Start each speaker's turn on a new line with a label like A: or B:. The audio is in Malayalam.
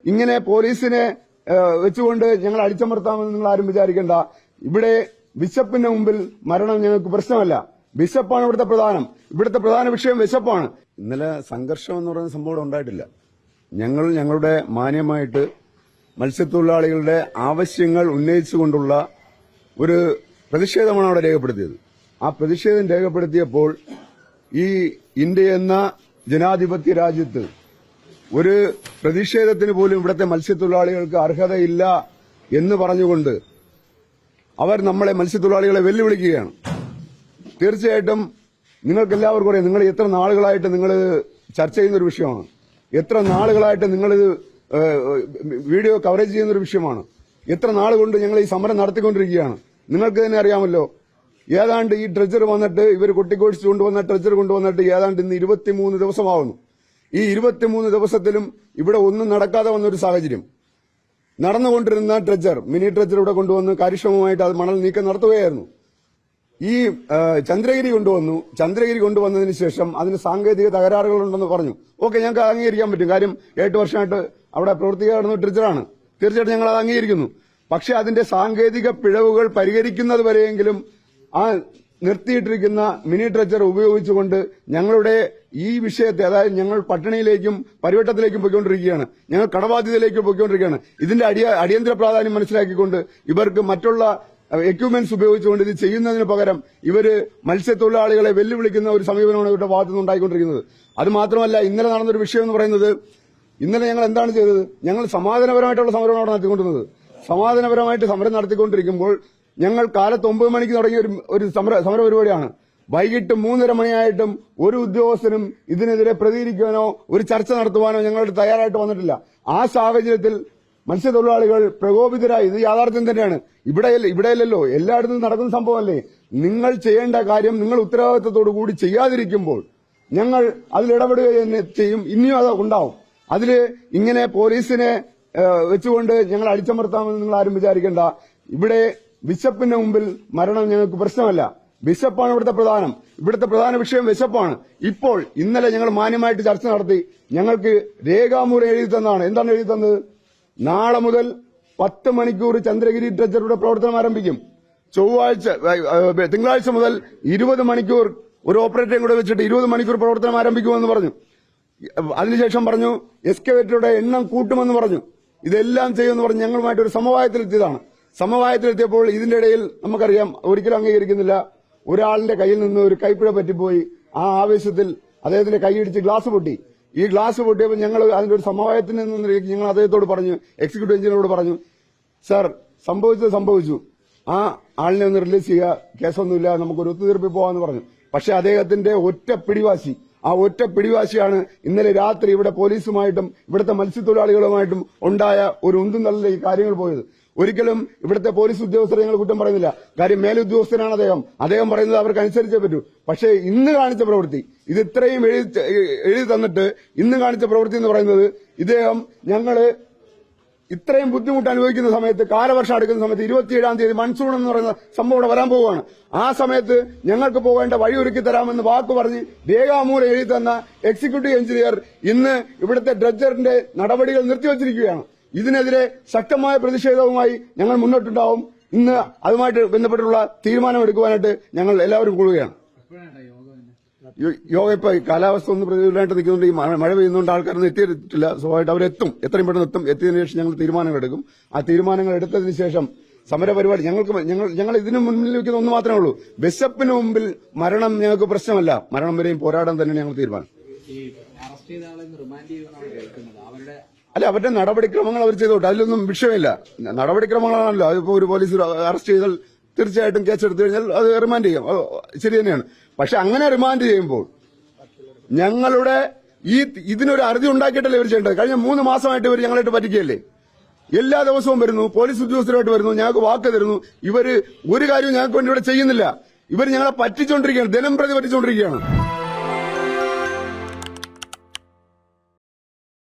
A: ഇങ്ങനെ പോലീസിനെ വെച്ചുകൊണ്ട് ഞങ്ങൾ അടിച്ചമർത്താമെന്ന് നിങ്ങൾ ആരും വിചാരിക്കേണ്ട. ഇവിടെ ബിഷപ്പിന്റെ മുമ്പിൽ മരണം ഞങ്ങൾക്ക് പ്രശ്നമല്ല. ബിഷപ്പാണ് ഇവിടുത്തെ പ്രധാന വിഷയം ബിഷപ്പാണ്. ഇന്നലെ സംഘർഷം എന്ന് പറയുന്ന സംഭവം ഉണ്ടായിട്ടില്ല. ഞങ്ങളുടെ മാന്യമായിട്ട് മത്സ്യത്തൊഴിലാളികളുടെ ആവശ്യങ്ങൾ ഉന്നയിച്ചുകൊണ്ടുള്ള ഒരു പ്രതിഷേധമാണ് അവിടെ രേഖപ്പെടുത്തിയത്. ആ പ്രതിഷേധം രേഖപ്പെടുത്തിയപ്പോൾ ഈ ഇന്ത്യ എന്ന ജനാധിപത്യ രാജ്യത്ത് ഒരു പ്രതിഷേധത്തിന് പോലും ഇവിടുത്തെ മത്സ്യത്തൊഴിലാളികൾക്ക് അർഹതയില്ല എന്ന് പറഞ്ഞുകൊണ്ട് അവർ നമ്മളെ മത്സ്യത്തൊഴിലാളികളെ വെല്ലുവിളിക്കുകയാണ്. തീർച്ചയായിട്ടും നിങ്ങൾക്കെല്ലാവർക്കും അറിയാം, നിങ്ങൾ എത്ര നാളുകളായിട്ട് നിങ്ങൾ ചർച്ച ചെയ്യുന്ന ഒരു വിഷയമാണ്. എത്ര നാളുകളായിട്ട് നിങ്ങളിത് വീഡിയോ കവറേജ് ചെയ്യുന്ന ഒരു വിഷയമാണ്. എത്ര നാൾ കൊണ്ട് ഞങ്ങൾ ഈ സമരം നടത്തിക്കൊണ്ടിരിക്കുകയാണ്. നിങ്ങൾക്ക് തന്നെ അറിയാമല്ലോ. ഏതാണ്ട് ഈ ട്രെജർ വന്നിട്ട് ഇവർ കൊട്ടിക്കോടിച്ചു കൊണ്ടുവന്ന ട്രെജർ കൊണ്ടുവന്നിട്ട് ഏതാണ്ട് ഇന്ന് 23 ദിവസമാവുന്നു. ഈ 23 ദിവസത്തിലും ഇവിടെ ഒന്നും നടക്കാതെ വന്നൊരു സാഹചര്യം. നടന്നുകൊണ്ടിരുന്ന ട്രെജർ, മിനി ട്രെജർ ഇവിടെ കൊണ്ടുവന്ന് കാര്യക്ഷമമായിട്ട് അത് മണൽ നീക്കം നടത്തുകയായിരുന്നു. ഈ ചന്ദ്രഗിരി കൊണ്ടുവന്നതിന് ശേഷം അതിന് സാങ്കേതിക തകരാറുകളുണ്ടെന്ന് പറഞ്ഞു. ഓക്കെ, ഞങ്ങൾക്ക് അംഗീകരിക്കാൻ പറ്റും. കാര്യം 8 വർഷമായിട്ട് അവിടെ പ്രവർത്തിക്കുന്ന ട്രെജറാണ്. തീർച്ചയായിട്ടും ഞങ്ങൾ അത് അംഗീകരിക്കുന്നു. പക്ഷെ അതിന്റെ സാങ്കേതിക പിഴവുകൾ പരിഹരിക്കുന്നത് വരെയെങ്കിലും ആ നിർത്തിയിട്ടിരിക്കുന്ന മിനി ട്രെജർ ഉപയോഗിച്ചുകൊണ്ട് ഞങ്ങളുടെ ഈ വിഷയത്തെ, അതായത് ഞങ്ങൾ പട്ടിണിയിലേക്കും പരിവട്ടത്തിലേക്കും പോയിക്കൊണ്ടിരിക്കുകയാണ്, ഞങ്ങൾ കടബാധ്യതയിലേക്കും പോയിക്കൊണ്ടിരിക്കുകയാണ്. ഇതിന്റെ അടിയന്തര പ്രാധാന്യം മനസ്സിലാക്കിക്കൊണ്ട് ഇവർക്ക് മറ്റുള്ള എക്യുപ്മെന്റ്സ് ഉപയോഗിച്ചുകൊണ്ട് ഇത് ചെയ്യുന്നതിന് പകരം ഇവര് മത്സ്യത്തൊഴിലാളികളെ വെല്ലുവിളിക്കുന്ന ഒരു സമീപനമാണ് ഇവരുടെ ഭാഗത്തു നിന്ന് ഉണ്ടായിക്കൊണ്ടിരിക്കുന്നത്. അത് മാത്രമല്ല, ഇന്നലെ നടന്നൊരു വിഷയം എന്ന് പറയുന്നത്, ഇന്നലെ ഞങ്ങൾ എന്താണ് ചെയ്തത്? ഞങ്ങൾ സമാധാനപരമായിട്ടുള്ള സമരമാണ് അവിടെ നടത്തിക്കൊണ്ടിരുന്നത്. സമാധാനപരമായിട്ട് സമരം നടത്തിക്കൊണ്ടിരിക്കുമ്പോൾ ഞങ്ങൾ കാലത്ത് 9 മണിക്ക് തുടങ്ങിയ ഒരു സമര പരിപാടിയാണ്. വൈകിട്ട് 3:30 മണിയായിട്ടും ഒരു ഉദ്യോഗസ്ഥനും ഇതിനെതിരെ പ്രതികരിക്കാനോ ഒരു ചർച്ച നടത്തുവാനോ ഞങ്ങളുടെ തയ്യാറായിട്ട് വന്നിട്ടില്ല. ആ സാഹചര്യത്തിൽ മത്സ്യത്തൊഴിലാളികൾ പ്രകോപിതരായി. ഇത് യാഥാർത്ഥ്യം തന്നെയാണ്. ഇവിടെയല്ലല്ലോ, എല്ലായിടത്തും നടക്കുന്ന സംഭവമല്ലേ. നിങ്ങൾ ചെയ്യേണ്ട കാര്യം നിങ്ങൾ ഉത്തരവാദിത്തത്തോടു കൂടി ചെയ്യാതിരിക്കുമ്പോൾ ഞങ്ങൾ അതിൽ ഇടപെടുക തന്നെ ചെയ്യും. ഇനിയും അത് ഉണ്ടാവും. അതിൽ ഇങ്ങനെ പോലീസിനെ വെച്ചുകൊണ്ട് ഞങ്ങൾ അടിച്ചമർത്താമെന്ന് നിങ്ങൾ ആരും വിചാരിക്കേണ്ട. ഇവിടെ ബിഷപ്പിന്റെ മുമ്പിൽ മരണം ഞങ്ങൾക്ക് പ്രശ്നമല്ല. ബിഷപ്പാണ് ഇവിടുത്തെ പ്രധാന വിഷയം ബിഷപ്പാണ്. ഇപ്പോൾ ഇന്നലെ ഞങ്ങൾ മാന്യമായിട്ട് ചർച്ച നടത്തി. ഞങ്ങൾക്ക് രേഖാമൂലം എഴുതി തന്നതാണ്. എന്താണ് എഴുതി തന്നത്? നാളെ മുതൽ 10 മണിക്കൂർ ചന്ദ്രഗിരി ട്രെജറുടെ പ്രവർത്തനം ആരംഭിക്കും. തിങ്കളാഴ്ച മുതൽ 20 മണിക്കൂർ ഒരു ഓപ്പറേറ്ററെ കൂടെ വെച്ചിട്ട് 20 മണിക്കൂർ പ്രവർത്തനം ആരംഭിക്കുമെന്ന് പറഞ്ഞു. അതിനുശേഷം പറഞ്ഞു എക്സ്കവേറ്ററുടെ എണ്ണം കൂട്ടുമെന്ന് പറഞ്ഞു. ഇതെല്ലാം ചെയ്യുമെന്ന് പറഞ്ഞ് ഞങ്ങളുമായിട്ട് ഒരു സമവായത്തിലെത്തിയതാണ്. സമവായത്തിലെത്തിയപ്പോൾ ഇതിന്റെ ഇടയിൽ നമുക്കറിയാം, ഒരിക്കലും അംഗീകരിക്കുന്നില്ല. ഒരാളിന്റെ കയ്യിൽ നിന്ന് ഒരു കൈപ്പിഴ പറ്റിപ്പോയി. ആ ആവേശത്തിൽ അദ്ദേഹത്തിന്റെ കൈയിടിച്ച് ഗ്ലാസ് പൊട്ടി. ഈ ഗ്ലാസ് പൊട്ടിയപ്പോൾ ഞങ്ങൾ അതിന്റെ ഒരു സമവായത്തിന് ഞങ്ങൾ അദ്ദേഹത്തോട് പറഞ്ഞു, എക്സിക്യൂട്ടീവ് എഞ്ചിനീയറോട് പറഞ്ഞു, സർ സംഭവിച്ചു, ആ ആളിനെ ഒന്ന് റിലീസ് ചെയ്യുക, കേസൊന്നുമില്ല, നമുക്കൊരു ഒത്തുതീർപ്പിൽ പോകാമെന്ന് പറഞ്ഞു. പക്ഷെ അദ്ദേഹത്തിന്റെ ഒറ്റ പിടിവാശിയാണ് ഇന്നലെ രാത്രി ഇവിടെ പോലീസുമായിട്ടും ഇവിടുത്തെ മത്സ്യത്തൊഴിലാളികളുമായിട്ടും ഉണ്ടായ ഒരു ഉന്തും തള്ളിലെ ഈ കാര്യങ്ങൾ പോയത്. ഒരിക്കലും ഇവിടുത്തെ പോലീസ് ഉദ്യോഗസ്ഥരെ ഞങ്ങൾ കുറ്റം പറയുന്നില്ല. കാര്യം മേലുദ്യോഗസ്ഥനാണ് അദ്ദേഹം പറയുന്നത് അവർക്ക് അനുസരിച്ചേ പറ്റൂ. പക്ഷേ ഇന്ന് കാണിച്ച പ്രവൃത്തി, ഇത് ഇത്രയും എഴുതി തന്നിട്ട് ഇന്ന് കാണിച്ച പ്രവൃത്തി എന്ന് പറയുന്നത്, ഇദ്ദേഹം ഞങ്ങള് ഇത്രയും ബുദ്ധിമുട്ട് അനുഭവിക്കുന്ന സമയത്ത്, കാലവർഷം അടുക്കുന്ന സമയത്ത് 27-ാം തീയതി മൺസൂൺ എന്ന് പറയുന്ന സംഭവം ഇവിടെ വരാൻ പോവുകയാണ്. ആ സമയത്ത് ഞങ്ങൾക്ക് പോകേണ്ട വഴി ഒരുക്കി തരാമെന്ന് വാക്ക് പറഞ്ഞ് രേഖാമൂലം എഴുതി തന്ന എക്സിക്യൂട്ടീവ് എഞ്ചിനീയർ ഇന്ന് ഇവിടുത്തെ ഡ്രഡ്ജറിന്റെ നടപടികൾ നിർത്തിവച്ചിരിക്കുകയാണ്. ഇതിനെതിരെ ശക്തമായ പ്രതിഷേധവുമായി ഞങ്ങൾ മുന്നോട്ടുണ്ടാവും. ഇന്ന് അതുമായിട്ട് ബന്ധപ്പെട്ടുള്ള തീരുമാനമെടുക്കുവാനായിട്ട് ഞങ്ങൾ എല്ലാവരും കൂടുകയാണ്. യോഗ ഇപ്പൊ കാലാവസ്ഥ ഒന്ന് പ്രതികൂലമായിട്ട് നിൽക്കുന്നുണ്ട്. ഈ മഴ പെയ്യുന്നതുകൊണ്ട് ആൾക്കാരൊന്നും എത്തിയിട്ടില്ല. സ്വാഭാവികമായിട്ട് അവരെത്തും, എത്രയും പെട്ടെന്ന് എത്തും. എത്തിയതിനു ശേഷം ഞങ്ങൾ തീരുമാനങ്ങൾ എടുക്കും. ആ തീരുമാനങ്ങൾ എടുത്തതിന് ശേഷം സമരപരിപാടി ഞങ്ങൾ ഇതിന് മുന്നിൽ വയ്ക്കുന്ന ഒന്ന് മാത്രമേ ഉള്ളൂ. ബിഷപ്പിന് മുമ്പിൽ മരണം ഞങ്ങൾക്ക് പ്രശ്നമല്ല. മരണം വരെയും പോരാടാൻ തന്നെയാണ് ഞങ്ങൾ തീരുമാനം. അല്ല, അവരുടെ നടപടിക്രമങ്ങൾ അവർ ചെയ്തോട്ടെ, അതിലൊന്നും വിഷയമില്ല. നടപടിക്രമങ്ങളാണല്ലോ. അതിപ്പോ ഒരു പോലീസ് അറസ്റ്റ് ചെയ്താൽ തീർച്ചയായിട്ടും കേസെടുത്തു കഴിഞ്ഞാൽ അത് റിമാൻഡ് ചെയ്യാം, ശരി തന്നെയാണ്. പക്ഷെ അങ്ങനെ റിമാൻഡ് ചെയ്യുമ്പോൾ ഞങ്ങളുടെ ഇതിനൊരു അറുതി ഉണ്ടാക്കിയിട്ടല്ലേ ഇവർ ചെയ്യേണ്ടത്. കഴിഞ്ഞ 3 മാസമായിട്ട് ഇവർ ഞങ്ങളായിട്ട് പറ്റിക്കുകയല്ലേ. എല്ലാ ദിവസവും വരുന്നു, പോലീസ് ഉദ്യോഗസ്ഥരുമായിട്ട് വരുന്നു, ഞങ്ങൾക്ക് വാക്ക് തരുന്നു. ഇവര് ഒരു കാര്യവും ഞങ്ങൾക്ക് വേണ്ടി ഇവിടെ ചെയ്യുന്നില്ല. ഇവർ ഞങ്ങളെ പറ്റിച്ചുകൊണ്ടിരിക്കുകയാണ്, ദിനം പ്രതി പറ്റിച്ചുകൊണ്ടിരിക്കുകയാണ്.